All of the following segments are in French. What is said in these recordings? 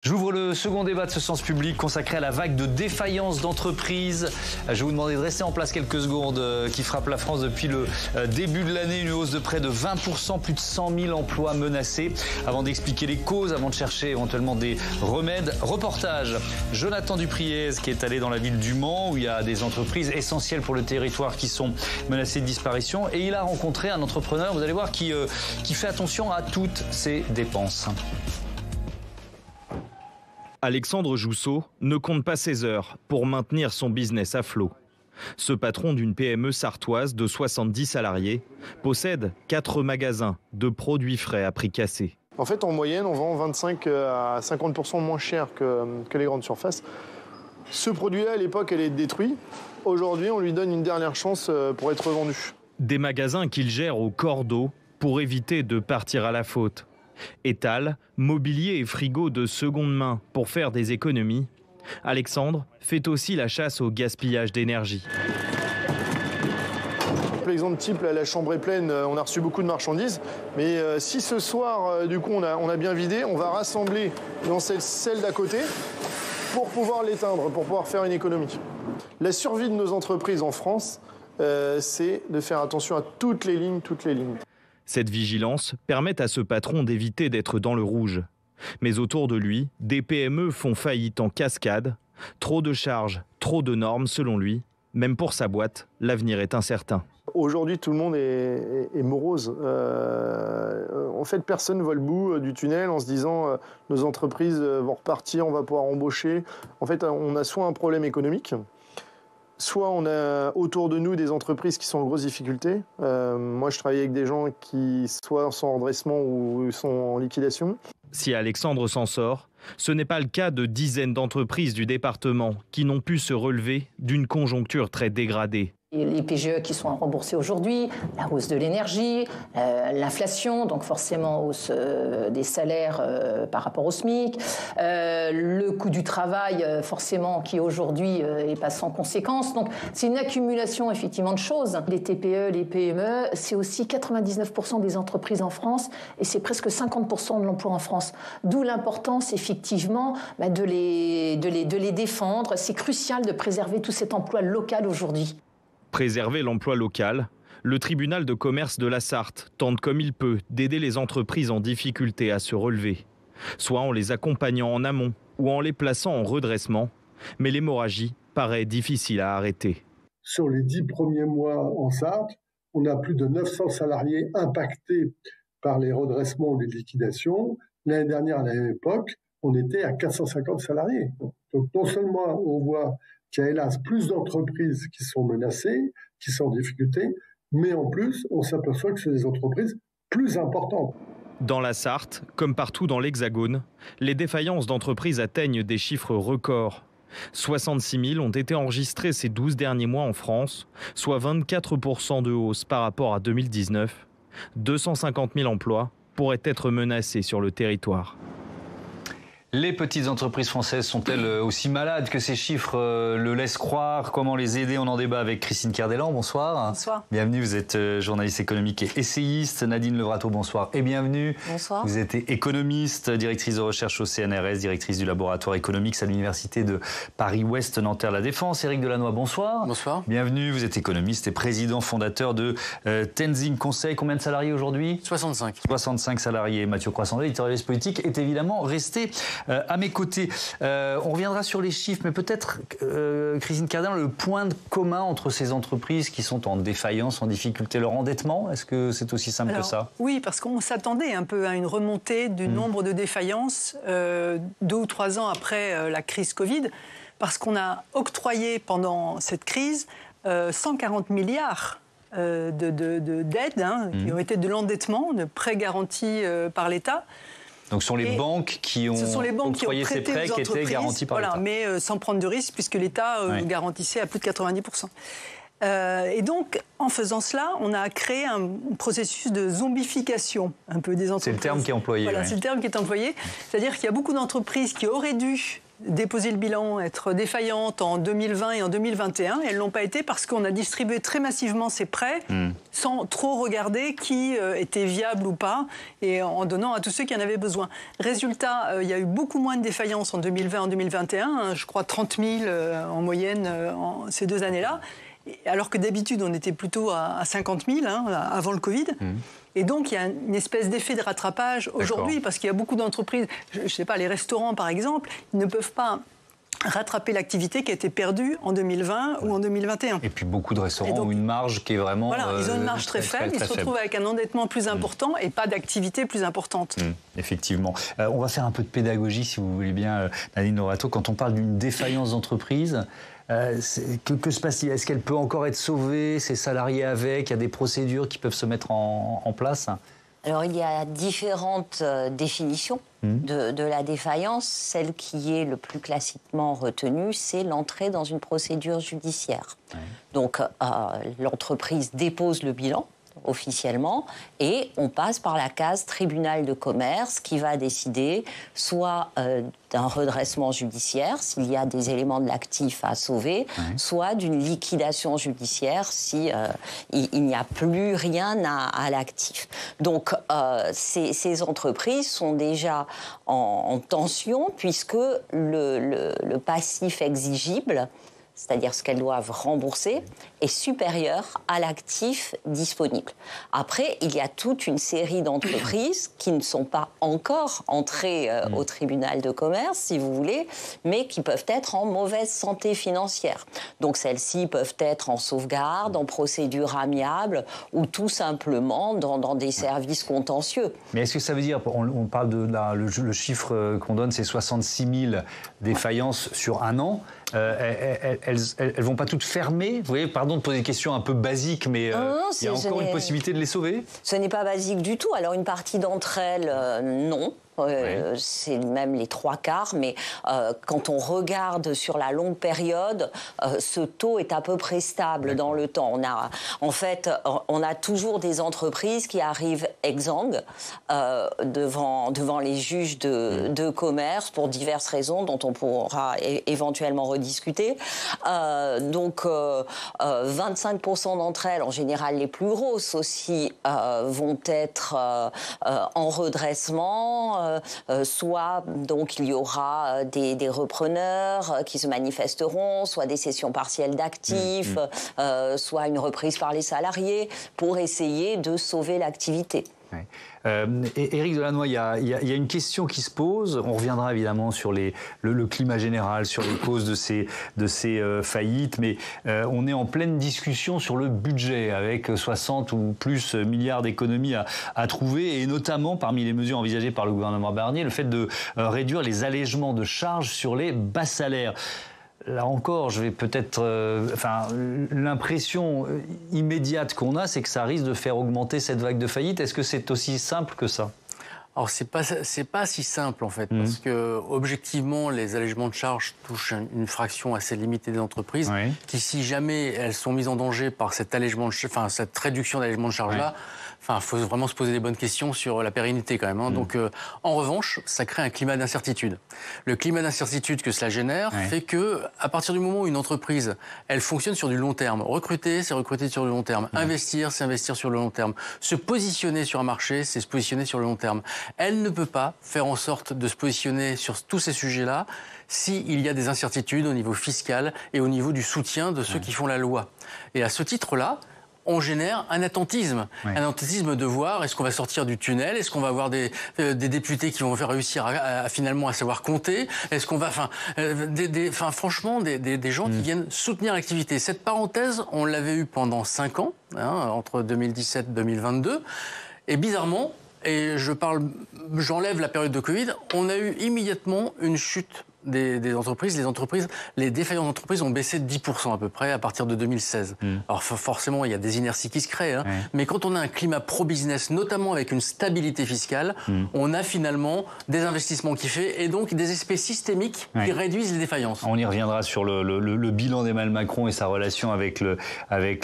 J'ouvre le second débat de ce Sens Public consacré à la vague de défaillance d'entreprises. Je vais vous demander de rester en place quelques secondes qui frappe la France depuis le début de l'année. Une hausse de près de 20%, plus de 100 000 emplois menacés. Avant d'expliquer les causes, avant de chercher éventuellement des remèdes, reportage. Jonathan Dupriez qui est allé dans la ville du Mans où il y a des entreprises essentielles pour le territoire qui sont menacées de disparition. Et il a rencontré un entrepreneur, vous allez voir, qui fait attention à toutes ses dépenses. Alexandre Jousseau ne compte pas ses heures pour maintenir son business à flot. Ce patron d'une PME sartoise de 70 salariés possède 4 magasins de produits frais à prix cassé. En fait, en moyenne, on vend 25 à 50% moins cher que les grandes surfaces. Ce produit-là, à l'époque, elle est détruit. Aujourd'hui, on lui donne une dernière chance pour être vendu. Des magasins qu'il gère au cordeau pour éviter de partir à la faute. Étal, mobilier et frigo de seconde main pour faire des économies. Alexandre fait aussi la chasse au gaspillage d'énergie. L'exemple type, la chambre est pleine, on a reçu beaucoup de marchandises. Mais si ce soir, du coup, on a bien vidé, on va rassembler dans celle d'à côté pour pouvoir l'éteindre, pour pouvoir faire une économie. La survie de nos entreprises en France, c'est de faire attention à toutes les lignes. Cette vigilance permet à ce patron d'éviter d'être dans le rouge. Mais autour de lui, des PME font faillite en cascade. Trop de charges, trop de normes selon lui. Même pour sa boîte, l'avenir est incertain. Aujourd'hui, tout le monde est morose. En fait, personne ne voit le bout du tunnel en se disant nos entreprises vont repartir, on va pouvoir embaucher. En fait, on a soit un problème économique, soit on a autour de nous des entreprises qui sont en grosse difficulté. Moi, je travaille avec des gens qui soit sont en redressement ou sont en liquidation. Si Alexandre s'en sort, ce n'est pas le cas de dizaines d'entreprises du département qui n'ont pu se relever d'une conjoncture très dégradée. Les PGE qui sont remboursés aujourd'hui, la hausse de l'énergie, l'inflation, donc forcément hausse des salaires par rapport au SMIC, le coût du travail forcément qui aujourd'hui est pas sans conséquence. Donc c'est une accumulation effectivement de choses. Les TPE, les PME, c'est aussi 99% des entreprises en France et c'est presque 50% de l'emploi en France. D'où l'importance effectivement de les défendre. C'est crucial de préserver tout cet emploi local aujourd'hui. Préserver l'emploi local, le tribunal de commerce de la Sarthe tente comme il peut d'aider les entreprises en difficulté à se relever, soit en les accompagnant en amont ou en les plaçant en redressement, mais l'hémorragie paraît difficile à arrêter. Sur les 10 premiers mois en Sarthe, on a plus de 900 salariés impactés par les redressements ou les liquidations. L'année dernière, à la même époque, on était à 450 salariés. Donc non seulement on voit qu'il y a hélas plus d'entreprises qui sont menacées, qui sont en difficulté, mais en plus, on s'aperçoit que ce sont des entreprises plus importantes. Dans la Sarthe, comme partout dans l'Hexagone, les défaillances d'entreprises atteignent des chiffres records. 66 000 ont été enregistrés ces 12 derniers mois en France, soit 24% de hausse par rapport à 2019. 250 000 emplois pourraient être menacés sur le territoire. Les petites entreprises françaises sont-elles aussi malades que ces chiffres le laissent croire? Comment les aider? On en débat avec Christine Kerdelan, bonsoir. Bonsoir. Bienvenue, vous êtes journaliste économique et essayiste. Nadine Levrato, bonsoir et bienvenue. Bonsoir. Vous êtes économiste, directrice de recherche au CNRS, directrice du laboratoire économique à l'université de Paris-Ouest Nanterre-La Défense. Éric Delannoy, bonsoir. Bonsoir. Bienvenue, vous êtes économiste et président fondateur de Tenzing Conseil. Combien de salariés aujourd'hui? 65. 65 salariés. Mathieu Croissant, éditorialiste politique, est évidemment resté à mes côtés. On reviendra sur les chiffres, mais peut-être, Christine Kerdelan, le point commun entre ces entreprises qui sont en défaillance, en difficulté, leur endettement, est-ce que c'est aussi simple que ça? Oui, parce qu'on s'attendait un peu à une remontée du nombre de défaillances 2 ou 3 ans après la crise Covid, parce qu'on a octroyé pendant cette crise 140 milliards d'aides qui ont été de l'endettement, de prêts garantis par l'État. Donc ce sont les banques qui ont octroyé ces prêts qui étaient garantis par l'État. Mais sans prendre de risque, puisque l'État garantissait à plus de 90%. Et donc, en faisant cela, on a créé un processus de zombification un peu des entreprises. C'est le terme qui est employé. Voilà, oui. C'est le terme qui est employé. C'est-à-dire qu'il y a beaucoup d'entreprises qui auraient dû déposer le bilan, être défaillantes en 2020 et en 2021. Et elles ne l'ont pas été parce qu'on a distribué très massivement ces prêts sans trop regarder qui était viable ou pas et en donnant à tous ceux qui en avaient besoin. Résultat, il y a eu beaucoup moins de défaillances en 2020 et en 2021. Je crois 30 000 en moyenne ces 2 années-là. Alors que d'habitude, on était plutôt à 50 000 avant le Covid. Et donc, il y a une espèce d'effet de rattrapage aujourd'hui, parce qu'il y a beaucoup d'entreprises, je ne sais pas, les restaurants par exemple, ils ne peuvent pas rattraper l'activité qui a été perdue en 2020 ou en 2021. Et puis beaucoup de restaurants ont une marge qui est vraiment... Voilà, ils ont une marge très faible, ils se retrouvent avec un endettement plus important et pas d'activité plus importante. Effectivement. On va faire un peu de pédagogie, si vous voulez bien, Nadine Norato. Quand on parle d'une défaillance d'entreprise, que se passe-t-il? Est-ce qu'elle peut encore être sauvée, ses salariés avec? Il y a des procédures qui peuvent se mettre en place? Alors, il y a différentes définitions de la défaillance. Celle qui est le plus classiquement retenue, c'est l'entrée dans une procédure judiciaire. Donc, l'entreprise dépose le bilan officiellement et on passe par la case tribunal de commerce qui va décider soit d'un redressement judiciaire s'il y a des éléments de l'actif à sauver, soit d'une liquidation judiciaire si il n'y a plus rien à l'actif. Donc ces entreprises sont déjà en tension puisque le passif exigible, c'est-à-dire ce qu'elles doivent rembourser, est supérieur à l'actif disponible. Après, il y a toute une série d'entreprises qui ne sont pas encore entrées au tribunal de commerce, si vous voulez, mais qui peuvent être en mauvaise santé financière. Donc celles-ci peuvent être en sauvegarde, en procédure amiable ou tout simplement dans des services contentieux. Mais est-ce que ça veut dire, on parle de le chiffre qu'on donne, c'est 66 000 défaillances sur un an, elles vont pas toutes fermer? Vous voyez, pardon de poser des questions un peu basiques, mais il y a encore une possibilité de les sauver? Ce n'est pas basique du tout. Alors une partie d'entre elles, non. C'est même les 3/4, mais quand on regarde sur la longue période, ce taux est à peu près stable dans le temps. On a toujours des entreprises qui arrivent exsangues devant les juges de commerce pour diverses raisons dont on pourra éventuellement rediscuter. Donc 25% d'entre elles, en général les plus grosses aussi, vont être en redressement. Soit donc il y aura des repreneurs qui se manifesteront, soit des cessions partielles d'actifs, soit une reprise par les salariés pour essayer de sauver l'activité. Éric Delannoy, il y a une question qui se pose. On reviendra évidemment sur le climat général, sur les causes de ces faillites, mais on est en pleine discussion sur le budget avec 60 ou plus milliards d'économies à trouver, et notamment parmi les mesures envisagées par le gouvernement Barnier, le fait de réduire les allègements de charges sur les bas salaires. Là encore, je vais peut-être, l'impression immédiate qu'on a, c'est que ça risque de faire augmenter cette vague de faillite. Est-ce que c'est aussi simple que ça? Alors c'est pas si simple en fait, parce que objectivement les allègements de charges touchent une fraction assez limitée des entreprises qui, si jamais elles sont mises en danger par cet allègement cette réduction d'allègement de charges là, faut vraiment se poser des bonnes questions sur la pérennité quand même. Donc en revanche, ça crée un climat d'incertitude. Le climat d'incertitude que cela génère fait que à partir du moment où une entreprise elle fonctionne sur du long terme, recruter c'est recruter sur le long terme, investir c'est investir sur le long terme, se positionner sur un marché c'est se positionner sur le long terme. Elle ne peut pas faire en sorte de se positionner sur tous ces sujets-là s'il y a des incertitudes au niveau fiscal et au niveau du soutien de ceux qui font la loi. Et à ce titre-là, on génère un attentisme. Un attentisme de voir, est-ce qu'on va sortir du tunnel? Est-ce qu'on va avoir des députés qui vont réussir finalement à savoir compter? Est-ce qu'on va... franchement, des gens qui viennent soutenir l'activité. Cette parenthèse, on l'avait eue pendant 5 ans, entre 2017 et 2022. Et bizarrement, et j'enlève la période de Covid, on a eu immédiatement une chute des entreprises. Les défaillances d'entreprises ont baissé de 10% à peu près à partir de 2016. Alors forcément, il y a des inerties qui se créent, mais quand on a un climat pro-business, notamment avec une stabilité fiscale, on a finalement des investissements qui font et donc des aspects systémiques qui réduisent les défaillances. On y reviendra sur le bilan d'Emmanuel Macron et sa relation avec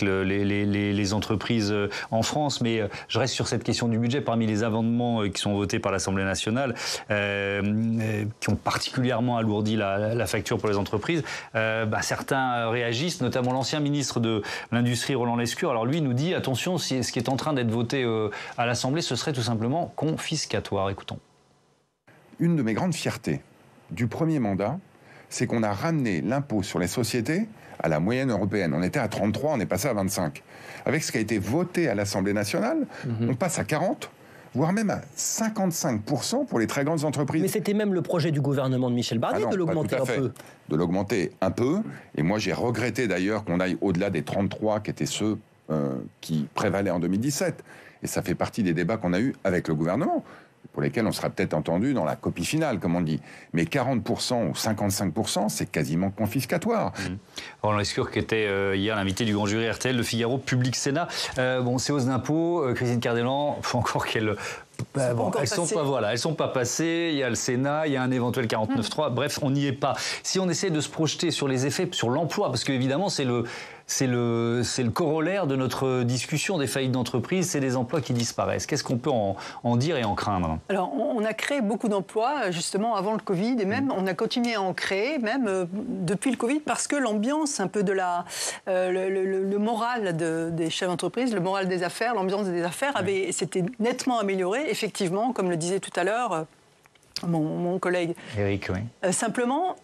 les entreprises en France, mais je reste sur cette question du budget. Parmi les amendements qui sont votés par l'Assemblée nationale, qui ont particulièrement alourdit la facture pour les entreprises. Certains réagissent, notamment l'ancien ministre de l'Industrie, Roland Lescure. Alors lui nous dit, attention, ce qui est en train d'être voté à l'Assemblée, ce serait tout simplement confiscatoire. Écoutons. Une de mes grandes fiertés du premier mandat, c'est qu'on a ramené l'impôt sur les sociétés à la moyenne européenne. On était à 33, on est passé à 25. Avec ce qui a été voté à l'Assemblée nationale, on passe à 40, voire même à 55% pour les très grandes entreprises. Mais c'était même le projet du gouvernement de Michel Barnier de l'augmenter un peu. De l'augmenter un peu. Et moi, j'ai regretté d'ailleurs qu'on aille au-delà des 33, qui étaient ceux qui prévalaient en 2017. Et ça fait partie des débats qu'on a eus avec le gouvernement, pour lesquels on sera peut-être entendu dans la copie finale, comme on dit. Mais 40% ou 55%, c'est quasiment confiscatoire. Roland Lescure, qui était hier l'invité du grand jury RTL, Le Figaro, Public Sénat. Ces hausses d'impôts, Christine Cardellan, faut encore qu'elle... elles sont pas passées. Il y a le Sénat, il y a un éventuel 49.3. Bref, on n'y est pas. Si on essaie de se projeter sur les effets sur l'emploi, parce qu'évidemment c'est le corollaire de notre discussion des faillites d'entreprises, c'est des emplois qui disparaissent. Qu'est-ce qu'on peut en dire et en craindre? Alors, on a créé beaucoup d'emplois justement avant le Covid et même on a continué à en créer même depuis le Covid parce que l'ambiance un peu de le moral des chefs d'entreprise, le moral des affaires, l'ambiance des affaires s'était nettement améliorée. Effectivement, comme le disait tout à l'heure mon collègue Eric, oui. Simplement,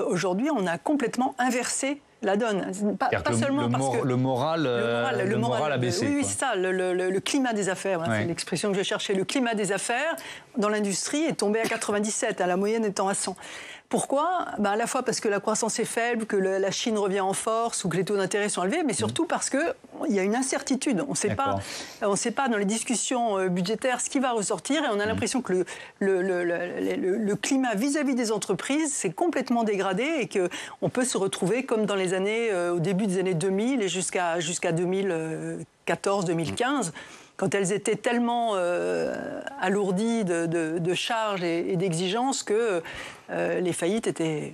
aujourd'hui, on a complètement inversé la donne. Pas seulement parce que le moral a baissé. Oui, c'est ça, le climat des affaires, c'est l'expression que je cherchais. Le climat des affaires dans l'industrie est tombé à 97, la moyenne étant à 100. Pourquoi ? À la fois parce que la croissance est faible, que la Chine revient en force ou que les taux d'intérêt sont élevés, mais surtout parce qu'il y a une incertitude. On ne sait pas dans les discussions budgétaires ce qui va ressortir et on a l'impression que le climat vis-à-vis des entreprises s'est complètement dégradé et qu'on peut se retrouver comme dans les années, au début des années 2000 et jusqu'à 2014-2015. Quand elles étaient tellement alourdies de charges et d'exigences que les faillites étaient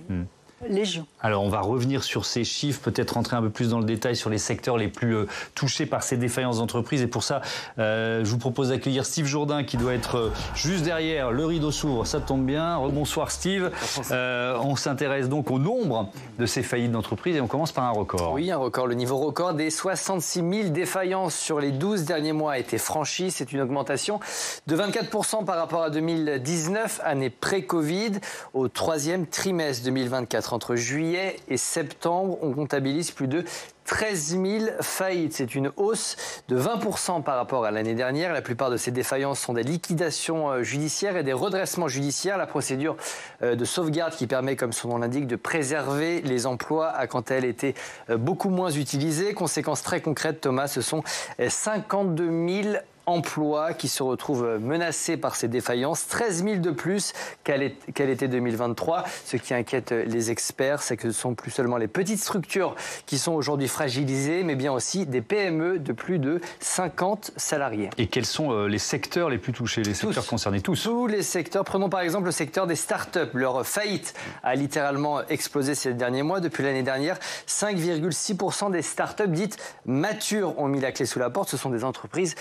légion. Alors on va revenir sur ces chiffres, peut-être rentrer un peu plus dans le détail sur les secteurs les plus touchés par ces défaillances d'entreprise. Et pour ça, je vous propose d'accueillir Steve Jourdain qui doit être juste derrière. Le rideau s'ouvre, ça tombe bien. Rebonsoir Steve. On s'intéresse donc au nombre de ces faillites d'entreprise et on commence par un record. Oui, un record. Le niveau record des 66 000 défaillances sur les 12 derniers mois a été franchi. C'est une augmentation de 24% par rapport à 2019, année pré-Covid, au troisième trimestre 2024. Entre juillet et septembre, on comptabilise plus de 13 000 faillites. C'est une hausse de 20% par rapport à l'année dernière. La plupart de ces défaillances sont des liquidations judiciaires et des redressements judiciaires. La procédure de sauvegarde qui permet, comme son nom l'indique, de préserver les emplois a quant à elle été beaucoup moins utilisée. Conséquence très concrète, Thomas, ce sont 52 000 emplois qui se retrouvent menacés par ces défaillances, 13 000 de plus qu'elle était 2023. Ce qui inquiète les experts, c'est que ce sont plus seulement les petites structures qui sont aujourd'hui fragilisées, mais bien aussi des PME de plus de 50 salariés. Et quels sont les secteurs les plus touchés, les secteurs concernés? Tous les secteurs. Prenons par exemple le secteur des start-up. Leur faillite a littéralement explosé ces derniers mois. Depuis l'année dernière, 5,6% des start-up dites matures ont mis la clé sous la porte. Ce sont des entreprises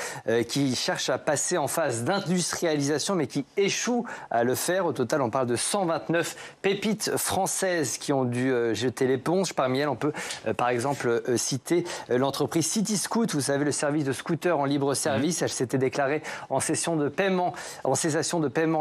qui cherchent à passer en phase d'industrialisation mais qui échouent à le faire. Au total, on parle de 129 pépites françaises qui ont dû jeter l'éponge. Parmi elles, on peut par exemple citer l'entreprise City Scoot, vous savez, le service de scooter en libre service. Elle s'était déclarée en cessation de paiement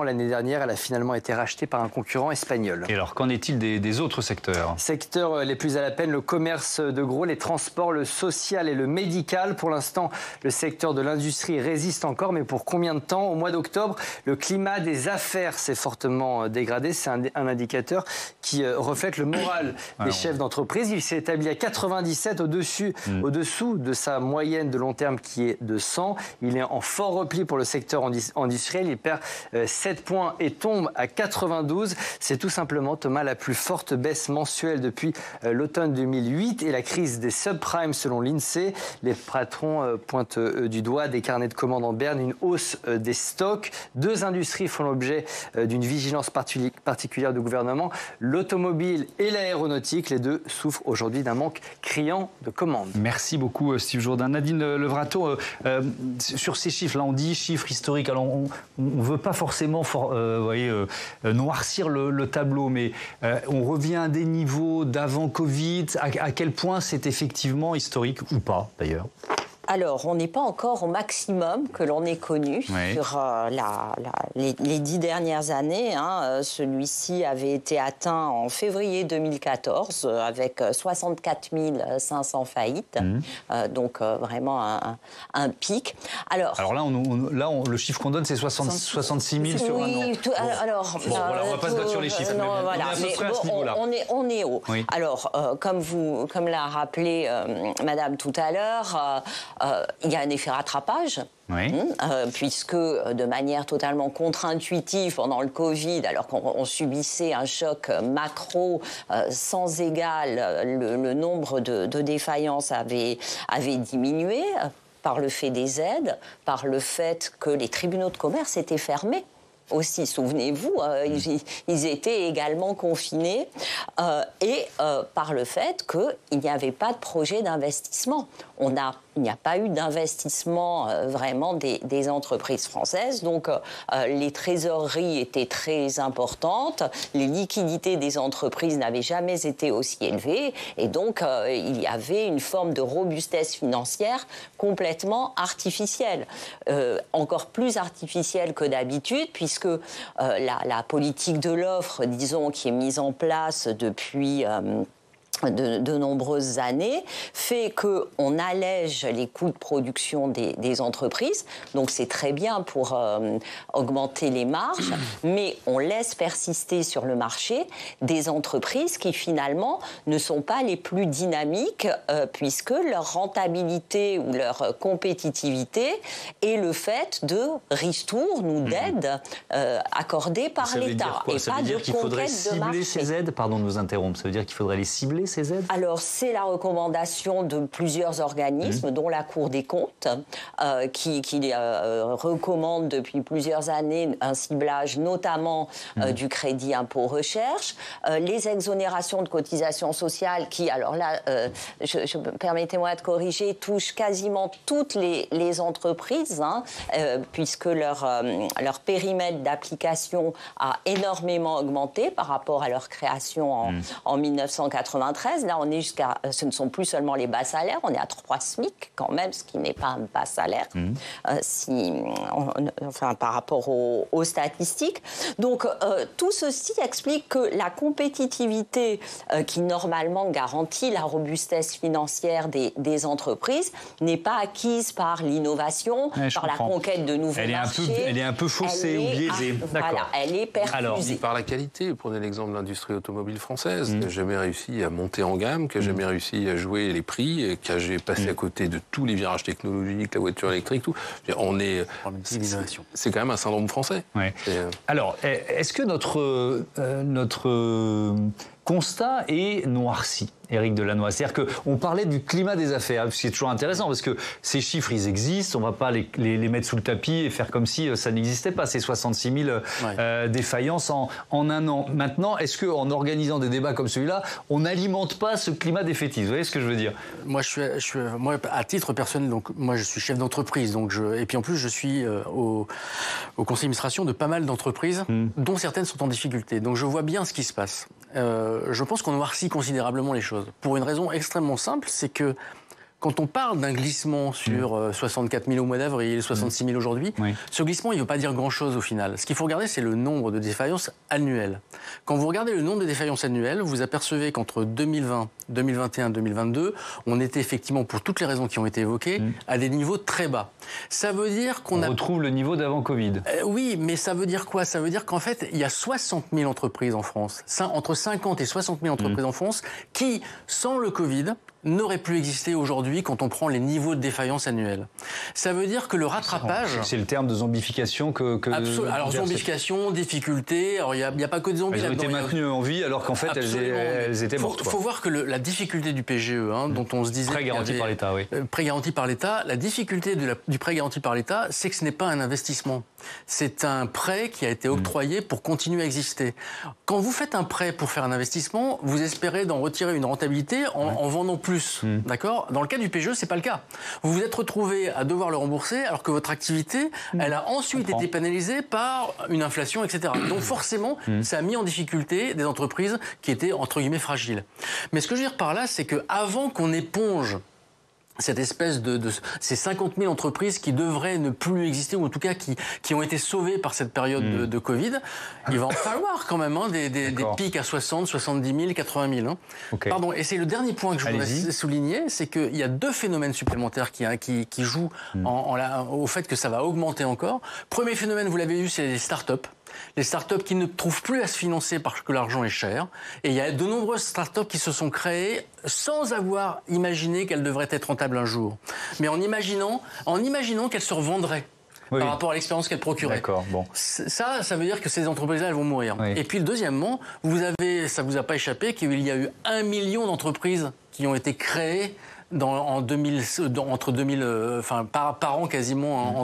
l'année dernière. Elle a finalement été rachetée par un concurrent espagnol. Et alors, qu'en est-il des autres secteurs? Secteurs les plus à la peine, le commerce de gros, les transports, le social et le médical. Pour l'instant, le secteur de l'industrie résiste encore, mais pour combien de temps? Au mois d'octobre, le climat des affaires s'est fortement dégradé. C'est un indicateur qui reflète le moral des chefs d'entreprise. Il s'est établi à 97, au-dessous de sa moyenne de long terme qui est de 100. Il est en fort repli pour le secteur industriel. Il perd 7 points et tombe à 92. C'est tout simplement, Thomas, la plus forte baisse mensuelle depuis l'automne 2008 et la crise des subprimes selon l'INSEE. Les patrons pointent du doigt des carnets carnet de commandes en berne, une hausse des stocks. 2 industries font l'objet d'une vigilance particulière du gouvernement, l'automobile et l'aéronautique. Les deux souffrent aujourd'hui d'un manque criant de commandes. Merci beaucoup Steve Jourdain. Nadine Levrato, sur ces chiffres, là on dit chiffres historiques, alors on ne veut pas forcément noircir le tableau, mais on revient à des niveaux d'avant Covid. À quel point c'est effectivement historique ou pas d'ailleurs? Alors, on n'est pas encore au maximum que l'on ait connu sur les 10 dernières années. Celui-ci avait été atteint en février 2014 avec 64 500 faillites. Donc, vraiment un pic. Alors là, le chiffre qu'on donne, c'est 66 000 sur un an. Alors, voilà, on ne va pas se battre sur les chiffres. On est haut. Oui. Alors, comme l'a rappelé Madame tout à l'heure, il y a un effet rattrapage. Puisque de manière totalement contre-intuitive pendant le Covid, alors qu'on subissait un choc macro sans égal, le nombre de défaillances avait diminué par le fait des aides, par le fait que les tribunaux de commerce étaient fermés. Aussi, souvenez-vous, ils étaient également confinés et par le fait qu'il n'y avait pas de projet d'investissement. Il n'y a pas eu d'investissement vraiment des entreprises françaises. Donc, les trésoreries étaient très importantes. Les liquidités des entreprises n'avaient jamais été aussi élevées. Et donc, il y avait une forme de robustesse financière complètement artificielle. Encore plus artificielle que d'habitude, puisque la politique de l'offre, disons, qui est mise en place depuis de nombreuses années, fait qu'on allège les coûts de production des entreprises. Donc c'est très bien pour augmenter les marges, mais on laisse persister sur le marché des entreprises qui finalement ne sont pas les plus dynamiques puisque leur rentabilité ou leur compétitivité est le fait de ristournes ou d'aides accordées par l'État. Ça veut dire qu'il faudrait cibler ces aides, pardon de vous interrompre, ça veut dire qu'il faudrait les cibler ces aides? Alors, c'est la recommandation de plusieurs organismes, dont la Cour des comptes, qui recommande depuis plusieurs années un ciblage notamment du crédit impôt recherche, les exonérations de cotisations sociales qui, alors là, permettez-moi de corriger, touchent quasiment toutes les entreprises, puisque leur périmètre d'application a énormément augmenté par rapport à leur création en 1993. Là, on est ce ne sont plus seulement les bas salaires, on est à 3 SMIC quand même, ce qui n'est pas un bas salaire, par rapport aux statistiques. Donc, tout ceci explique que la compétitivité qui normalement garantit la robustesse financière des entreprises n'est pas acquise par l'innovation, par la conquête de nouveaux marchés. Elle est un peu faussée ou biaisée. Voilà, elle est perfusée. Alors, par la qualité, prenez l'exemple de l'industrie automobile française, qui n'a jamais réussi à monter en gamme, qui n'a jamais réussi à jouer les prix, qui a passé à côté de tous les virages technologiques, la voiture électrique, tout. C'est quand même un syndrome français. Ouais. Alors, est-ce que notre constat est noirci, Éric Delannoy? C'est-à-dire qu'on parlait du climat des affaires, ce qui est toujours intéressant, parce que ces chiffres, ils existent, on ne va pas les mettre sous le tapis et faire comme si ça n'existait pas, ces 66 000 défaillances en un an. Maintenant, est-ce qu'en organisant des débats comme celui-là, on n'alimente pas ce climat défaitiste? Vous voyez ce que je veux dire? Moi, moi, à titre personnel, donc, moi, je suis chef d'entreprise, et puis en plus, je suis au conseil d'administration de pas mal d'entreprises, dont certaines sont en difficulté. Donc, je vois bien ce qui se passe. Je pense qu'on noircit considérablement les choses. Pour une raison extrêmement simple, c'est que quand on parle d'un glissement sur 64 000 au mois d'avril, 66 000 aujourd'hui, ce glissement, il ne veut pas dire grand-chose au final. Ce qu'il faut regarder, c'est le nombre de défaillances annuelles. Quand vous regardez le nombre de défaillances annuelles, vous apercevez qu'entre 2020, 2021, 2022, on était effectivement, pour toutes les raisons qui ont été évoquées, à des niveaux très bas. Ça veut dire qu'on retrouve le niveau d'avant Covid. Oui, mais ça veut dire quoi? Ça veut dire qu'en fait, il y a 60 000 entreprises en France, entre 50 et 60 000 entreprises en France, qui, sans le Covid, n'aurait plus existé aujourd'hui quand on prend les niveaux de défaillance annuels. Ça veut dire que le rattrapage... C'est le terme de zombification que absolument. Alors zombification, difficulté, alors il n'y a pas que des zombies là-dedans. Elles ont été maintenues en vie alors qu'en fait elles étaient mortes. Il faut voir que la difficulté du PGE, dont on se disait... Prêt garanti par l'État, oui. Prêt garanti par l'État, la difficulté du prêt garanti par l'État, c'est que ce n'est pas un investissement. C'est un prêt qui a été octroyé pour continuer à exister. Quand vous faites un prêt pour faire un investissement, vous espérez d'en retirer une rentabilité en vendant plus. D'accord ? Dans le cas du PGE, c'est pas le cas. Vous vous êtes retrouvé à devoir le rembourser alors que votre activité, elle a ensuite été pénalisée par une inflation, etc. Donc forcément, ça a mis en difficulté des entreprises qui étaient entre guillemets fragiles. Mais ce que je veux dire par là, c'est que avant qu'on éponge cette espèce de ces 50 000 entreprises qui devraient ne plus exister, ou en tout cas qui ont été sauvées par cette période de Covid, il va en falloir quand même des pics à 60, 70 000, 80 000. Okay. Pardon, et c'est le dernier point que je voudrais souligner, c'est qu'il y a deux phénomènes supplémentaires qui jouent au fait que ça va augmenter encore. Premier phénomène, vous l'avez vu, c'est les start-up. Les start-up qui ne trouvent plus à se financer parce que l'argent est cher. Et il y a de nombreuses start-up qui se sont créées sans avoir imaginé qu'elles devraient être rentables un jour. Mais en imaginant qu'elles se revendraient. Oui. Par rapport à l'expérience qu'elles procuraient. D'accord, bon. Ça veut dire que ces entreprises-là, elles vont mourir. Oui. Et puis, deuxièmement, ça vous a pas échappé qu'il y a eu 1 million d'entreprises qui ont été créées par an quasiment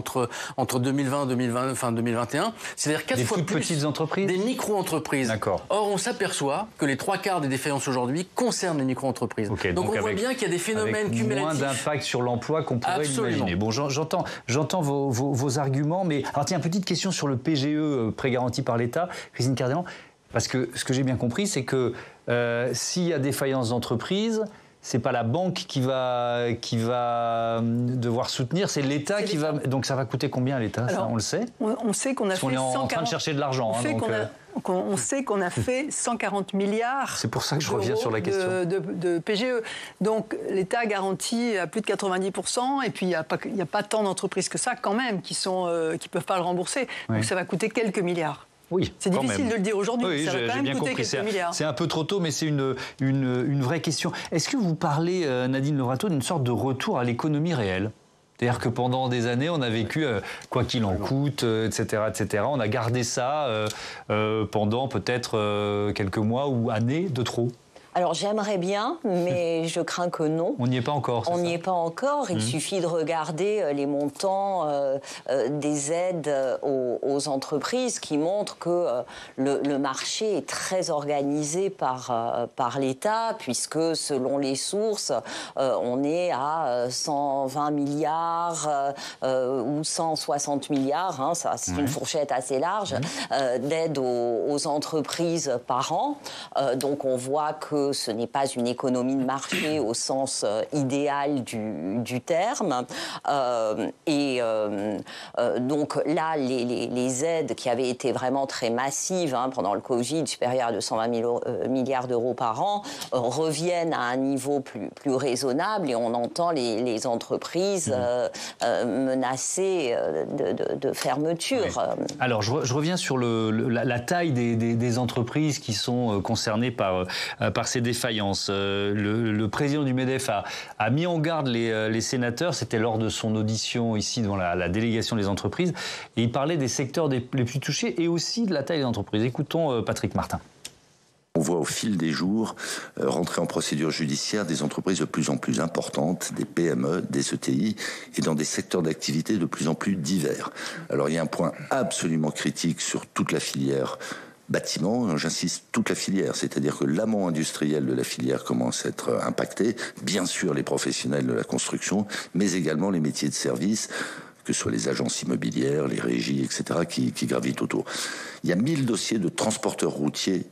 entre 2020 et 2021, c'est-à-dire 4 fois plus petites entreprises, des micro-entreprises. D'accord. Or, on s'appelleoit que les 3/4 des défaillances aujourd'hui concernent les micro-entreprises. Okay, donc on voit bien qu'il y a des phénomènes cumulatifs. Moins d'impact sur l'emploi qu'on pourrait imaginer. Bon, j'entends vos arguments, mais alors tiens, petite question sur le PGE, prêt garanti par l'État, Christine Cardellan, parce que ce que j'ai bien compris, c'est que s'il y a défaillance d'entreprise, c'est pas la banque qui va devoir soutenir, c'est l'État qui va. Donc ça va coûter combien à l'État, ça, on le sait ? On sait qu'on a fait. On est en train de chercher de l'argent. On sait qu'on a fait 140 milliards. C'est pour ça que je reviens sur la question de PGE. Donc l'État garantit à plus de 90%, et puis il n'y a pas tant d'entreprises que ça quand même qui peuvent pas le rembourser. Donc ça va coûter quelques milliards. Oui, c'est difficile de le dire aujourd'hui, oui, ça va quand même coûter quelques milliards. C'est un peu trop tôt, mais c'est une vraie question. Est-ce que vous parlez, Nadine Lorato, d'une sorte de retour à l'économie réelle ? C'est-à-dire que pendant des années, on a vécu quoi qu'il en coûte, etc., etc. On a gardé ça pendant peut-être quelques mois ou années de trop. Alors j'aimerais bien, mais je crains que non. On n'y est pas encore. On n'y est pas encore. Il suffit de regarder les montants des aides aux entreprises qui montrent que le marché est très organisé par l'État, puisque selon les sources, on est à 120 milliards ou 160 milliards. Hein, ça, c'est une fourchette assez large d'aides aux entreprises par an. Donc on voit que ce n'est pas une économie de marché au sens idéal du terme. Donc là, les aides qui avaient été vraiment très massives pendant le Covid, supérieures à 220 milliards d'euros par an, reviennent à un niveau plus raisonnable, et on entend les entreprises menacées de fermeture. Oui. Alors, je reviens sur la taille des entreprises qui sont concernées par ces défaillances. Le président du MEDEF a mis en garde les sénateurs, c'était lors de son audition ici devant la délégation des entreprises, et il parlait des secteurs les plus touchés et aussi de la taille des entreprises. Écoutons Patrick Martin. On voit au fil des jours rentrer en procédure judiciaire des entreprises de plus en plus importantes, des PME, des ETI, et dans des secteurs d'activité de plus en plus divers. Alors il y a un point absolument critique sur toute la filière bâtiment, j'insiste, toute la filière, c'est-à-dire que l'amont industriel de la filière commence à être impacté, bien sûr les professionnels de la construction, mais également les métiers de service, que ce soit les agences immobilières, les régies, etc., qui gravitent autour. Il y a 1000 dossiers de transporteurs routiers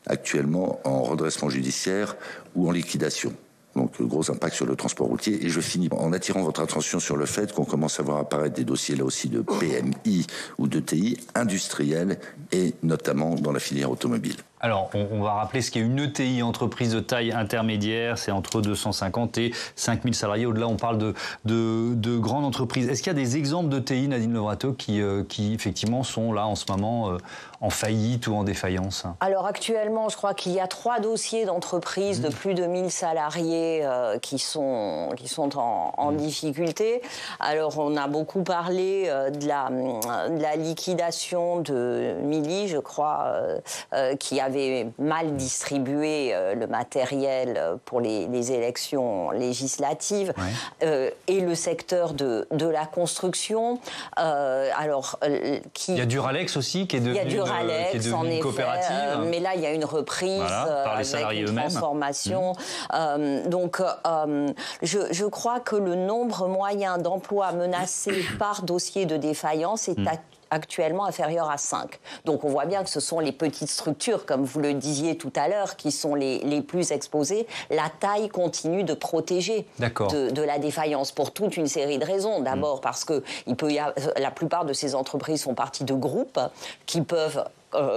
actuellement en redressement judiciaire ou en liquidation. Donc, gros impact sur le transport routier. Et je finis en attirant votre attention sur le fait qu'on commence à voir apparaître des dossiers là aussi de PMI ou de TI industriels, et notamment dans la filière automobile. Alors, on va rappeler ce qu'est une ETI, entreprise de taille intermédiaire. C'est entre 250 et 5000 salariés. Au-delà, on parle de grandes entreprises. Est-ce qu'il y a des exemples d'ETI, Nadine Levrateau, qui effectivement sont là en ce moment en faillite ou en défaillance? Alors actuellement, je crois qu'il y a 3 dossiers d'entreprises de plus de 1000 salariés qui sont en difficulté. Alors on a beaucoup parlé de la liquidation de Mili, je crois, qui avait mal distribué le matériel pour les élections législatives, et le secteur de la construction. Il y a Duralex aussi qui est devenu une coopérative. Mais là, il y a une reprise par les salariés avec une transformation. Je crois que le nombre moyen d'emplois menacés par dossier de défaillance est actuellement inférieur à 5. Donc on voit bien que ce sont les petites structures, comme vous le disiez tout à l'heure, qui sont les plus exposées. La taille continue de protéger de la défaillance pour toute une série de raisons. D'abord parce que la plupart de ces entreprises font partie de groupes qui peuvent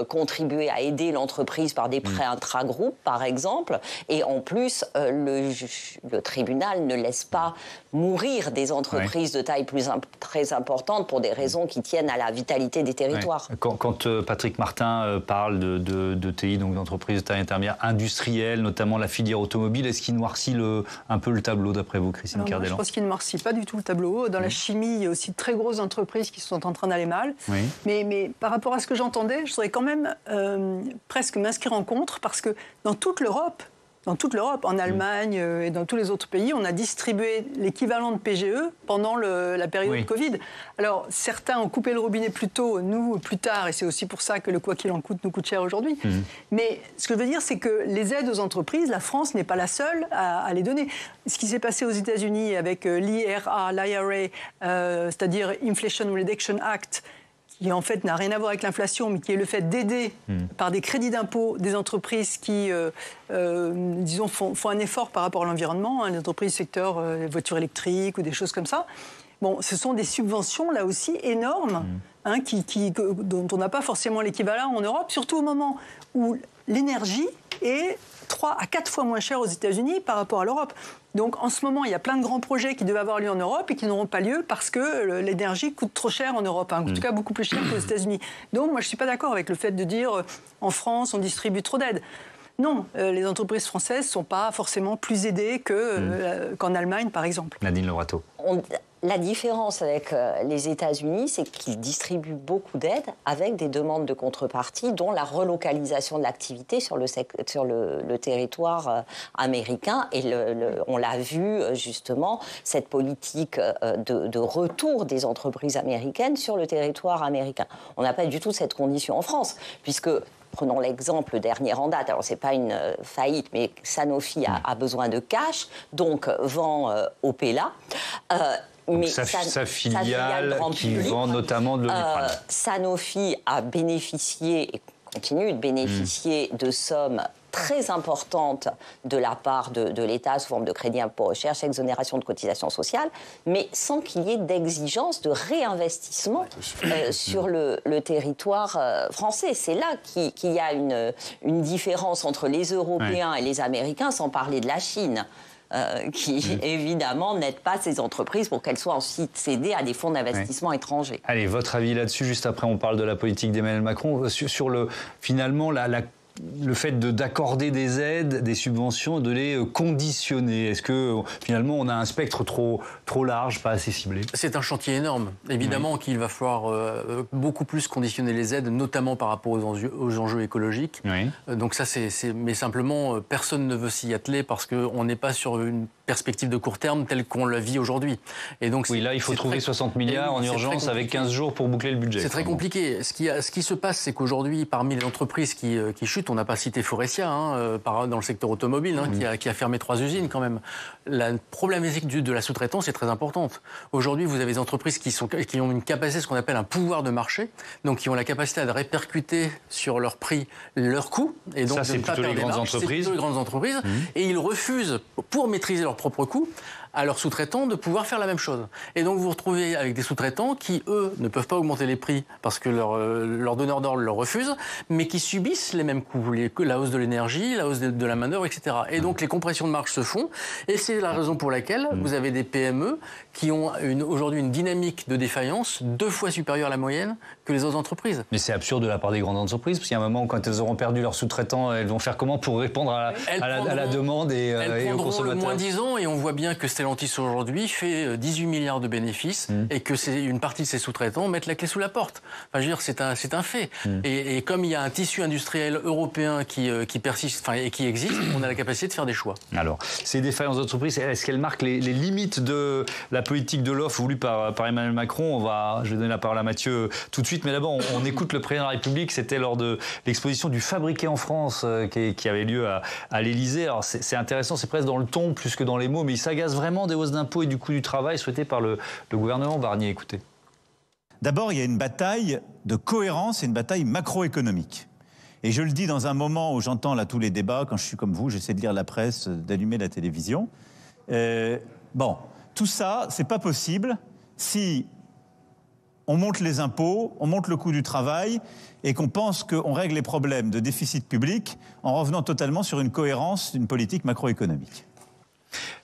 contribuer à aider l'entreprise par des prêts intra-groupes, par exemple. Et en plus, le tribunal ne laisse pas mourir des entreprises de taille très importante pour des raisons qui tiennent à la vitalité des territoires. Quand Patrick Martin parle de TI, donc d'entreprises de taille intermédiaire, industrielle, notamment la filière automobile, est-ce qu'il noircit un peu le tableau, d'après vous, Christine Cardellan? Je pense qu'il ne noircit pas du tout le tableau. Dans la chimie, il y a aussi de très grosses entreprises qui sont en train d'aller mal. Mais par rapport à ce que j'entendais, je voudrais quand même presque m'inscrire en contre, parce que dans toute l'Europe, en Allemagne et dans tous les autres pays, on a distribué l'équivalent de PGE pendant la période Covid. Alors, certains ont coupé le robinet plus tôt, nous plus tard, et c'est aussi pour ça que le quoi qu'il en coûte nous coûte cher aujourd'hui. Mais ce que je veux dire, c'est que les aides aux entreprises, la France n'est pas la seule à les donner. Ce qui s'est passé aux États-Unis avec l'IRA, c'est-à-dire Inflation Reduction Act, qui en fait n'a rien à voir avec l'inflation, mais qui est le fait d'aider par des crédits d'impôt des entreprises qui, disons, font un effort par rapport à l'environnement, les entreprises secteur voitures électriques ou des choses comme ça. Bon, ce sont des subventions, là aussi, énormes, dont on n'a pas forcément l'équivalent en Europe, surtout au moment où l'énergie est 3 à 4 fois moins chère aux États-Unis par rapport à l'Europe. Donc en ce moment, il y a plein de grands projets qui devaient avoir lieu en Europe et qui n'auront pas lieu parce que l'énergie coûte trop cher en Europe, en tout cas beaucoup plus cher qu'aux États-Unis. Donc moi, je ne suis pas d'accord avec le fait de dire en France, on distribue trop d'aides. Non, les entreprises françaises ne sont pas forcément plus aidées qu'en Allemagne, par exemple. Nadine Levrateau. La différence avec les États-Unis, c'est qu'ils distribuent beaucoup d'aides avec des demandes de contrepartie, dont la relocalisation de l'activité sur le territoire américain. Et on l'a vu, justement, cette politique de retour des entreprises américaines sur le territoire américain. On n'a pas du tout cette condition en France, puisque... Prenons l'exemple dernier en date. Alors, ce n'est pas une faillite, mais Sanofi a besoin de cash, donc vend Opella. Mais sa filiale qui vend notamment de l'Oliprane. Sanofi a bénéficié et continue de bénéficier de sommes très importante de la part de l'État sous forme de crédit impôt recherche, exonération de cotisations sociales, mais sans qu'il y ait d'exigence de réinvestissement sur le territoire français. C'est là qu'il y a une différence entre les Européens et les Américains, sans parler de la Chine. Qui, évidemment, n'aide pas ces entreprises pour qu'elles soient ensuite cédées à des fonds d'investissement étrangers. Allez, votre avis là-dessus, juste après on parle de la politique d'Emmanuel Macron, sur finalement le fait d'accorder des aides, des subventions, de les conditionner. Est-ce que finalement on a un spectre trop large, pas assez ciblé? C'est un chantier énorme. Évidemment qu'il va falloir beaucoup plus conditionner les aides, notamment par rapport aux enjeux écologiques. Donc ça, mais simplement, personne ne veut s'y atteler parce qu'on n'est pas sur une perspective de court terme telle qu'on la vit aujourd'hui. Et donc, là, il faut trouver 60 milliards en urgence avec 15 jours pour boucler le budget. C'est très compliqué. Ce qui se passe, c'est qu'aujourd'hui, parmi les entreprises qui chutent, on n'a pas cité Faurecia dans le secteur automobile, qui a fermé 3 usines quand même. La problématique de la sous-traitance est très importante. Aujourd'hui, vous avez des entreprises qui ont une capacité, ce qu'on appelle un pouvoir de marché, donc qui ont la capacité de répercuter sur leur prix leurs coûts. Et donc ça, c'est plutôt les grandes entreprises. Et ils refusent, pour maîtriser leurs propres coûts, à leurs sous-traitants de pouvoir faire la même chose. Et donc vous vous retrouvez avec des sous-traitants qui, eux, ne peuvent pas augmenter les prix parce que leur donneur d'ordre leur refuse, mais qui subissent les mêmes coûts, la hausse de l'énergie, la hausse de la main-d'œuvre, etc. Et donc les compressions de marge se font, et c'est la raison pour laquelle vous avez des PME qui ont aujourd'hui une dynamique de défaillance 2 fois supérieure à la moyenne que les autres entreprises. Mais c'est absurde de la part des grandes entreprises, parce qu'il y a un moment où quand elles auront perdu leurs sous-traitants, elles vont faire comment pour répondre à la demande et aux consommateurs? Le moins 10 ans, et on voit bien que Stellantis aujourd'hui fait 18 milliards de bénéfices et que une partie de ses sous-traitants mettent la clé sous la porte. Enfin, je veux dire, c'est un fait. Et comme il y a un tissu industriel européen qui persiste et qui existe, on a la capacité de faire des choix. Alors, ces défaillances d'entreprise, est-ce qu'elles marquent les limites de la politique de l'offre voulue par Emmanuel Macron? Je vais donner la parole à Mathieu tout de suite, mais d'abord, on écoute le président de la République. C'était lors de l'exposition du Fabriqué en France qui avait lieu à l'Élysée. Alors, c'est intéressant, c'est presque dans le ton plus que dans les mots, mais il s'agace vraiment des hausses d'impôts et du coût du travail souhaitées par le gouvernement Barnier. Écoutez. D'abord, il y a une bataille de cohérence et une bataille macroéconomique. Et je le dis dans un moment où j'entends là tous les débats, quand je suis comme vous, j'essaie de lire la presse, d'allumer la télévision. Tout ça, c'est pas possible si on monte les impôts, on monte le coût du travail et qu'on pense qu'on règle les problèmes de déficit public en revenant totalement sur une cohérence d'une politique macroéconomique.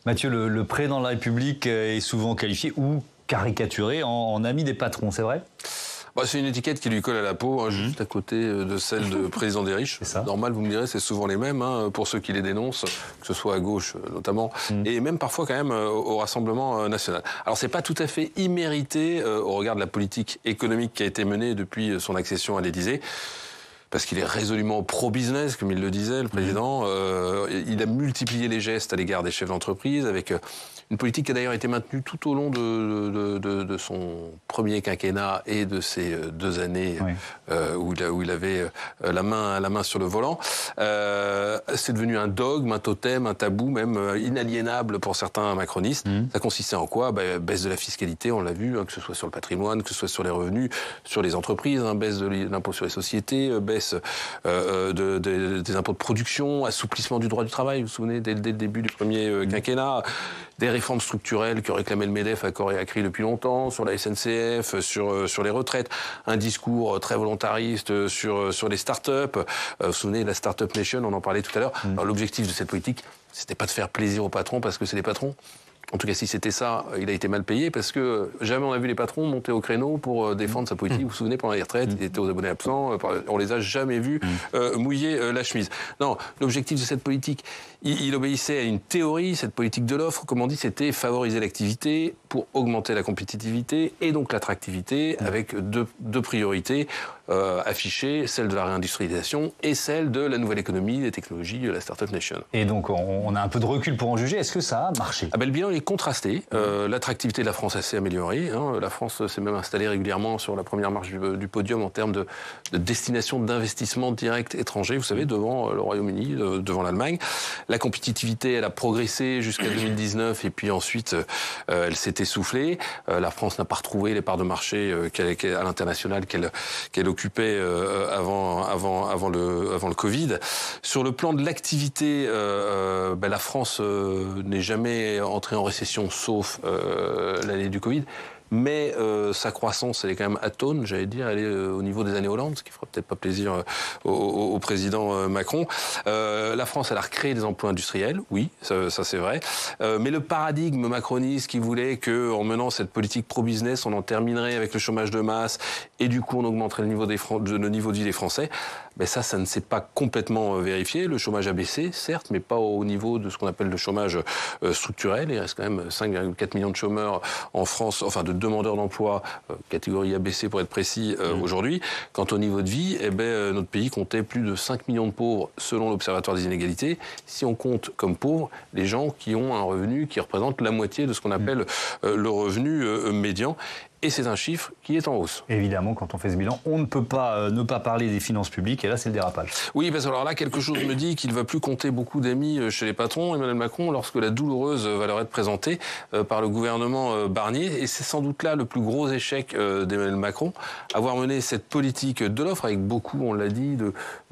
Mathieu, le président de la République est souvent qualifié ou caricaturé en ami des patrons, c'est vrai ? C'est une étiquette qui lui colle à la peau, juste à côté de celle de président des riches. Normal, vous me direz, c'est souvent les mêmes, pour ceux qui les dénoncent, que ce soit à gauche notamment, et même parfois quand même au Rassemblement national. Alors c'est pas tout à fait immérité au regard de la politique économique qui a été menée depuis son accession à l'Élysée. Parce qu'il est résolument pro-business, comme il le disait, le président. Il a multiplié les gestes à l'égard des chefs d'entreprise, avec une politique qui a d'ailleurs été maintenue tout au long de son premier quinquennat et de ses 2 années où il avait la main sur le volant. C'est devenu un dogme, un totem, un tabou même inaliénable pour certains macronistes. Ça consistait en quoi ? Baisse de la fiscalité, on l'a vu, que ce soit sur le patrimoine, que ce soit sur les revenus, sur les entreprises, baisse de l'impôt sur les sociétés, baisse des impôts de production, assouplissement du droit du travail, vous vous souvenez, dès le début du premier quinquennat, des réformes structurelles que réclamait le MEDEF à corps et à cri depuis longtemps, sur la SNCF, sur les retraites, un discours très volontariste sur les start-up. Vous vous souvenez, la Start-up Nation, on en parlait tout à l'heure. Alors, l'objectif de cette politique, c'était pas de faire plaisir aux patrons parce que c'est les patrons. En tout cas, si c'était ça, il a été mal payé parce que jamais on a vu les patrons monter au créneau pour défendre sa politique. Vous vous souvenez, pendant les retraites, ils étaient aux abonnés absents, on les a jamais vus mouiller la chemise. Non, l'objectif de cette politique, il obéissait à une théorie, cette politique de l'offre, comme on dit, c'était favoriser l'activité pour augmenter la compétitivité et donc l'attractivité avec deux priorités affichées, celle de la réindustrialisation et celle de la nouvelle économie, des technologies, de la Start-up Nation. Et donc on a un peu de recul pour en juger. Est-ce que ça a marché ? Le bilan est contrasté. L'attractivité de la France s'est améliorée. La France s'est même installée régulièrement sur la première marche du podium en termes de destination d'investissement direct étranger, vous savez, devant le Royaume-Uni, devant l'Allemagne. La compétitivité, elle a progressé jusqu'à 2019 et puis ensuite elle s'est essoufflée. La France n'a pas retrouvé les parts de marché à l'international qu'elle occupait avant le Covid. Sur le plan de l'activité, la France n'est jamais entrée en récession sauf l'année du Covid. Mais sa croissance, elle est quand même atone, j'allais dire, elle est au niveau des années Hollande, ce qui fera peut-être pas plaisir au président Macron. La France, elle a recréé des emplois industriels, oui, ça c'est vrai. Mais le paradigme macroniste qui voulait qu'en menant cette politique pro-business, on en terminerait avec le chômage de masse et du coup on augmenterait le niveau de vie des Français, ça ne s'est pas complètement vérifié. Le chômage a baissé, certes, mais pas au niveau de ce qu'on appelle le chômage structurel. Il reste quand même 5,4 millions de chômeurs en France, enfin de demandeurs d'emploi, catégorie ABC pour être précis, aujourd'hui. Quant au niveau de vie, notre pays comptait plus de 5 millions de pauvres selon l'Observatoire des inégalités. Si on compte comme pauvres les gens qui ont un revenu qui représente la moitié de ce qu'on appelle le revenu médian. Et c'est un chiffre qui est en hausse. Évidemment, quand on fait ce bilan, on ne peut pas ne pas parler des finances publiques, et là, c'est le dérapage. Oui, parce que alors là, quelque chose me dit qu'il ne va plus compter beaucoup d'amis chez les patrons, Emmanuel Macron, lorsque la douloureuse va leur être présentée par le gouvernement Barnier. Et c'est sans doute là le plus gros échec d'Emmanuel Macron, avoir mené cette politique de l'offre avec beaucoup, on l'a dit,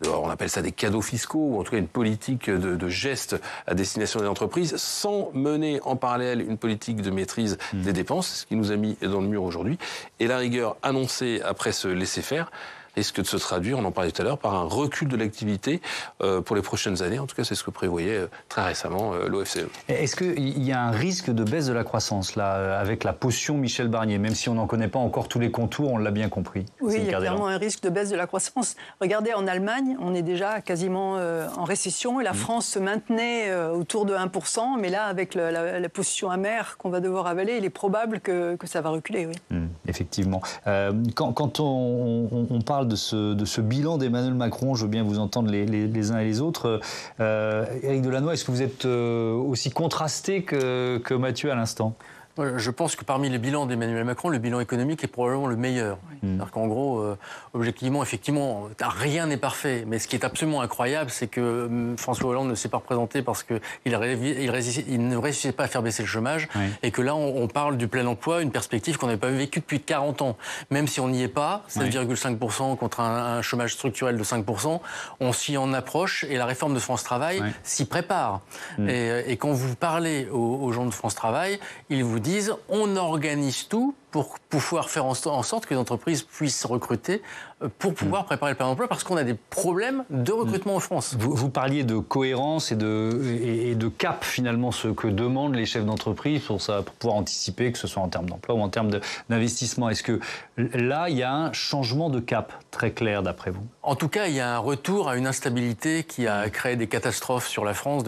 on appelle ça des cadeaux fiscaux, ou en tout cas une politique de gestes à destination des entreprises, sans mener en parallèle une politique de maîtrise des dépenses, ce qui nous a mis dans le mur aujourd'hui. Et la rigueur annoncée après ce laisser-faire risque de se traduire, on en parlait tout à l'heure, par un recul de l'activité pour les prochaines années. En tout cas, c'est ce que prévoyait très récemment l'OFCE. Est-ce qu'il y a un risque de baisse de la croissance, là, avec la potion Michel Barnier, même si on n'en connaît pas encore tous les contours, on l'a bien compris? Oui, il y a clairement un risque de baisse de la croissance. Regardez, en Allemagne, on est déjà quasiment en récession, et la France se maintenait autour de 1%, mais là, avec la potion amère qu'on va devoir avaler, il est probable que ça va reculer, oui. Effectivement. Quand on parle de ce bilan d'Emmanuel Macron, je veux bien vous entendre les uns et les autres. Éric Delannoy, est-ce que vous êtes aussi contrasté que Mathieu à l'instant? Je pense que parmi les bilans d'Emmanuel Macron, le bilan économique est probablement le meilleur. C'est-à-dire qu'en gros, objectivement, effectivement, rien n'est parfait. Mais ce qui est absolument incroyable, c'est que François Hollande ne s'est pas représenté parce qu'il ne réussissait pas à faire baisser le chômage. Et que là, on parle du plein emploi, une perspective qu'on n'avait pas vécue depuis 40 ans. Même si on n'y est pas, 7,5% contre un chômage structurel de 5%, on s'y en approche et la réforme de France Travail s'y prépare. Et quand vous parlez aux gens de France Travail, ils vous disent on organise tout pour pouvoir faire en sorte que les entreprises puissent recruter pour pouvoir préparer le plein emploi, parce qu'on a des problèmes de recrutement en France. Vous parliez de cohérence et de cap, finalement, ce que demandent les chefs d'entreprise pour pouvoir anticiper, que ce soit en termes d'emploi ou en termes d'investissement. Est-ce que là, il y a un changement de cap très clair, d'après vous? En tout cas, il y a un retour à une instabilité qui a créé des catastrophes sur la France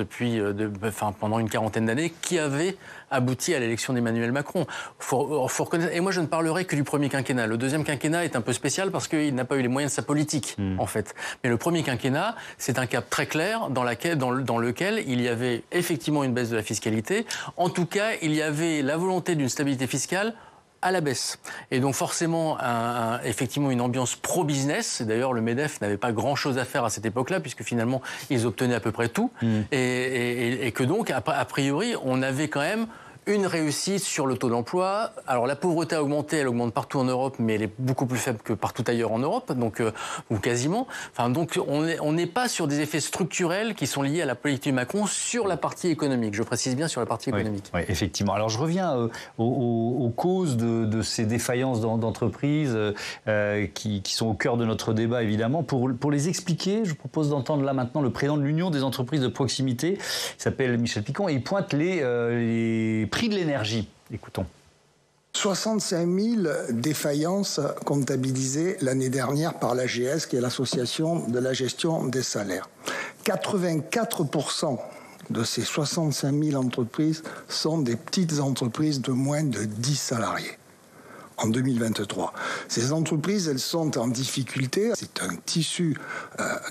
pendant une quarantaine d'années, qui avait abouti à l'élection d'Emmanuel Macron. Faut reconnaître, et moi je ne parlerai que du premier quinquennat. Le deuxième quinquennat est un peu spécial parce qu'il n'a pas eu les moyens de sa politique, en fait. Mais le premier quinquennat, c'est un cap très clair dans lequel il y avait effectivement une baisse de la fiscalité. En tout cas, il y avait la volonté d'une stabilité fiscale à la baisse. Et donc forcément, effectivement, une ambiance pro-business. D'ailleurs, le MEDEF n'avait pas grand-chose à faire à cette époque-là, puisque finalement, ils obtenaient à peu près tout. Et que donc, a priori, on avait quand même une réussite sur le taux d'emploi. Alors la pauvreté a augmenté, elle augmente partout en Europe, mais elle est beaucoup plus faible que partout ailleurs en Europe, donc ou quasiment. Donc on n'est pas sur des effets structurels qui sont liés à la politique de Macron sur la partie économique. Je précise bien sur la partie économique. Oui, effectivement. Alors je reviens aux causes de ces défaillances d'entreprises qui sont au cœur de notre débat, évidemment. Pour les expliquer, je vous propose d'entendre là maintenant le président de l'Union des entreprises de proximité. Il s'appelle Michel Picon et il pointe les prix de l'énergie. Écoutons. 65 000 défaillances comptabilisées l'année dernière par l'AGS, qui est l'Association de la gestion des salaires. 84% de ces 65 000 entreprises sont des petites entreprises de moins de 10 salariés. En 2023. Ces entreprises, elles sont en difficulté. C'est un tissu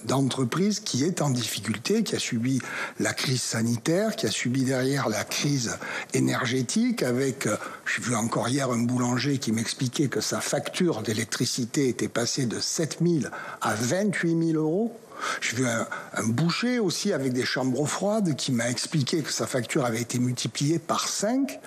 d'entreprises qui est en difficulté, qui a subi la crise sanitaire, qui a subi derrière la crise énergétique avec, j'ai vu encore hier un boulanger qui m'expliquait que sa facture d'électricité était passée de 7 000 à 28 000 euros. J'ai vu un boucher aussi avec des chambres froides qui m'a expliqué que sa facture avait été multipliée par 5.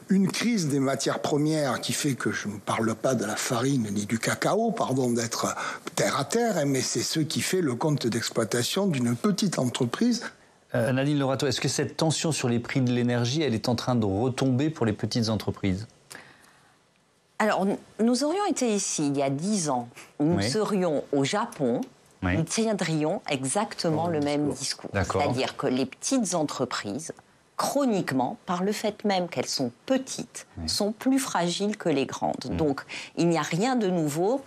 Une crise des matières premières qui fait que je ne parle pas de la farine ni du cacao, pardon d'être terre à terre, mais c'est ce qui fait le compte d'exploitation d'une petite entreprise. Nadine Lorato, est-ce que cette tension sur les prix de l'énergie, elle est en train de retomber pour les petites entreprises ? Alors, nous aurions été ici il y a 10 ans, nous serions au Japon. Nous tiendrions exactement le même discours. C'est-à-dire que les petites entreprises, chroniquement, par le fait même qu'elles sont petites, sont plus fragiles que les grandes. Donc, il n'y a rien de nouveau,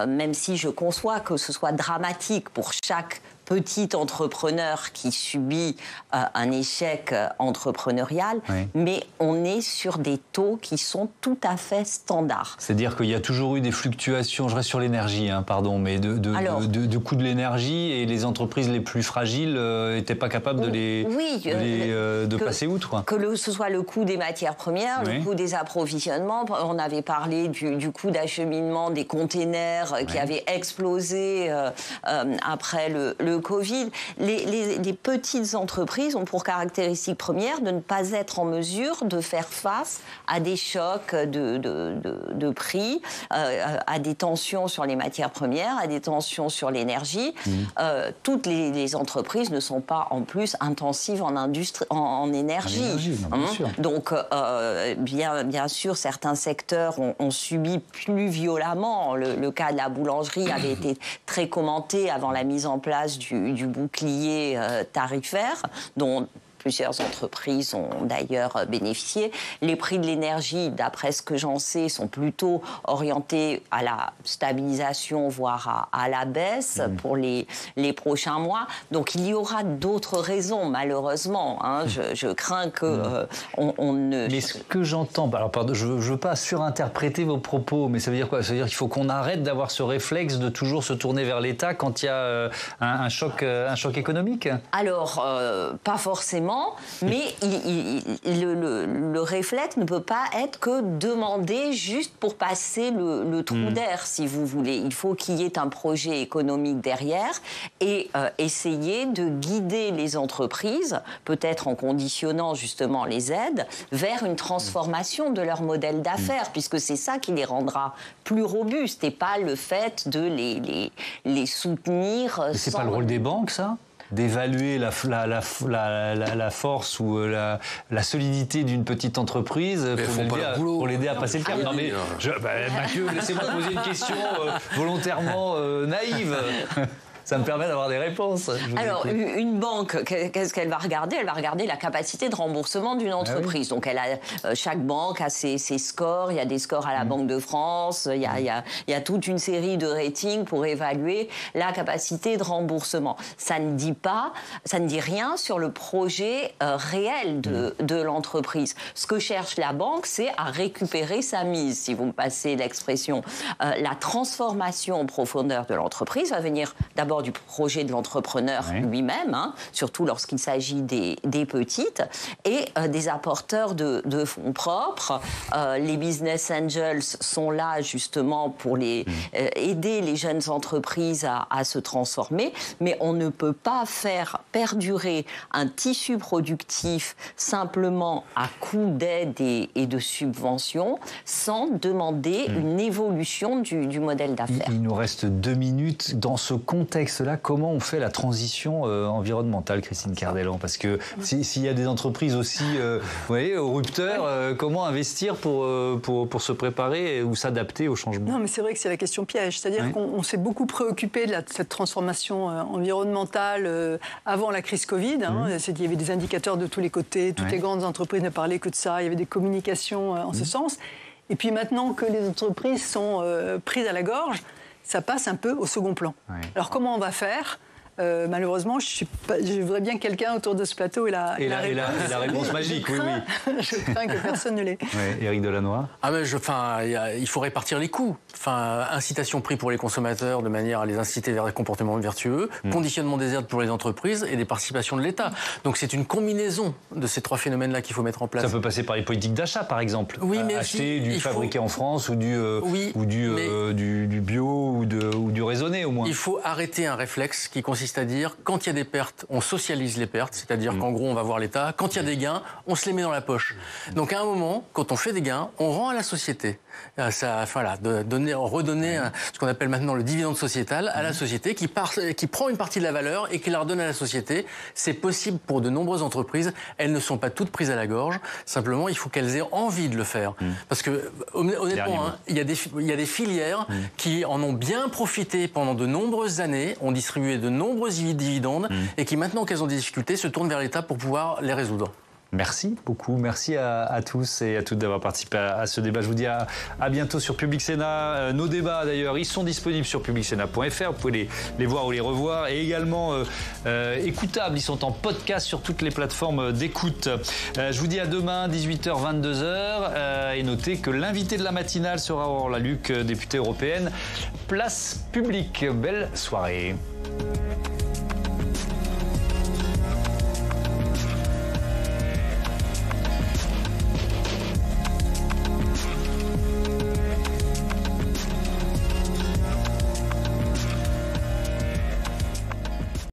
même si je conçois que ce soit dramatique pour chaque petit entrepreneur qui subit un échec entrepreneurial, mais on est sur des taux qui sont tout à fait standards. C'est-à-dire qu'il y a toujours eu des fluctuations, je reste sur l'énergie, mais de coût de l'énergie, et les entreprises les plus fragiles n'étaient pas capables de passer outre, quoi. Que ce soit le coût des matières premières, le coût des approvisionnements, on avait parlé du coût d'acheminement des containers qui avait explosé après le Covid. Les petites entreprises ont pour caractéristique première de ne pas être en mesure de faire face à des chocs de prix, à des tensions sur les matières premières, à des tensions sur l'énergie. Toutes les entreprises ne sont pas en plus intensives en énergie. Donc, bien sûr, certains secteurs ont subi plus violemment. Le cas de la boulangerie avait été très commenté avant la mise en place du bouclier tarifaire, dont plusieurs entreprises ont d'ailleurs bénéficié. Les prix de l'énergie, d'après ce que j'en sais, sont plutôt orientés à la stabilisation, voire à la baisse pour les prochains mois. Donc il y aura d'autres raisons, malheureusement. Je crains que on ne... Mais ce que j'entends, alors pardon, je ne veux pas surinterpréter vos propos, mais ça veut dire quoi? Ça veut dire qu'il faut qu'on arrête d'avoir ce réflexe de toujours se tourner vers l'État quand il y a un choc économique? Alors, pas forcément. Mais le réflexe ne peut pas être que demandé juste pour passer le trou d'air, si vous voulez. Il faut qu'il y ait un projet économique derrière et essayer de guider les entreprises, peut-être en conditionnant justement les aides, vers une transformation de leur modèle d'affaires, puisque c'est ça qui les rendra plus robustes et pas le fait de les soutenir. Mais c'est pas le rôle des banques, ça ? D'évaluer la force ou la solidité d'une petite entreprise pour l'aider à passer le cap. Non mais, Mathieu, laissez-moi poser une question volontairement naïve. Ça me permet d'avoir des réponses. Alors, une banque, qu'est-ce qu'elle va regarder? Elle va regarder la capacité de remboursement d'une entreprise. Donc, chaque banque a ses scores. Il y a des scores à la Banque de France. Il y a toute une série de ratings pour évaluer la capacité de remboursement. Ça ne dit rien sur le projet réel de l'entreprise. Ce que cherche la banque, c'est à récupérer sa mise, si vous me passez l'expression. La transformation en profondeur de l'entreprise va venir d'abord du projet de l'entrepreneur lui-même, surtout lorsqu'il s'agit des petites, et des apporteurs de fonds propres. Les business angels sont là justement pour aider les jeunes entreprises à se transformer, mais on ne peut pas faire perdurer un tissu productif simplement à coup d'aide et de subventions sans demander une évolution du modèle d'affaires. Il nous reste 2 minutes. Dans ce contexte-là, comment on fait la transition environnementale, Christine Cardellan? Parce que s'il y a des entreprises aussi au rupteur, comment investir pour se préparer ou s'adapter au changement? Non, mais c'est vrai que c'est la question piège. C'est-à-dire qu'on s'est beaucoup préoccupé de cette transformation environnementale avant la crise Covid. Il y avait des indicateurs de tous les côtés. Toutes les grandes entreprises ne parlaient que de ça. Il y avait des communications en ce sens. Et puis maintenant que les entreprises sont prises à la gorge, ça passe un peu au second plan. Alors comment on va faire? Malheureusement, je voudrais bien que quelqu'un autour de ce plateau ait la réponse magique, oui. Je crains que personne ne l'ait. Éric Delannoy. Il faut répartir les coûts. Incitation prix pour les consommateurs de manière à les inciter vers des comportements vertueux, conditionnement des aides pour les entreprises et des participations de l'État. Donc c'est une combinaison de ces 3 phénomènes-là qu'il faut mettre en place. Ça peut passer par les politiques d'achat, par exemple. Oui, mais acheter du fabriqué en France ou du bio ou du raisonné, au moins. Il faut arrêter un réflexe qui consiste à dire, quand il y a des pertes, on socialise les pertes, c'est-à-dire qu'en gros, on va voir l'État. Quand il y a des gains, on se les met dans la poche. Donc à un moment, quand on fait des gains, on rend à la société. Redonner ce qu'on appelle maintenant le dividende sociétal à la société qui prend une partie de la valeur et qui la redonne à la société. C'est possible pour de nombreuses entreprises. Elles ne sont pas toutes prises à la gorge. Simplement, il faut qu'elles aient envie de le faire. Parce que, honnêtement, il y a des filières qui en ont bien profité pendant de nombreuses années, ont distribué de nombreux dividendes et qui, maintenant qu'elles ont des difficultés, se tournent vers l'État pour pouvoir les résoudre. Merci beaucoup, merci à tous et à toutes d'avoir participé à ce débat. Je vous dis à bientôt sur Public Sénat. Nos débats d'ailleurs, ils sont disponibles sur publicsénat.fr, vous pouvez les voir ou les revoir et également écoutables, ils sont en podcast sur toutes les plateformes d'écoute. Je vous dis à demain, 18h, 22h et notez que l'invité de la matinale sera Aurore Lalucq, députée européenne. Place publique, belle soirée.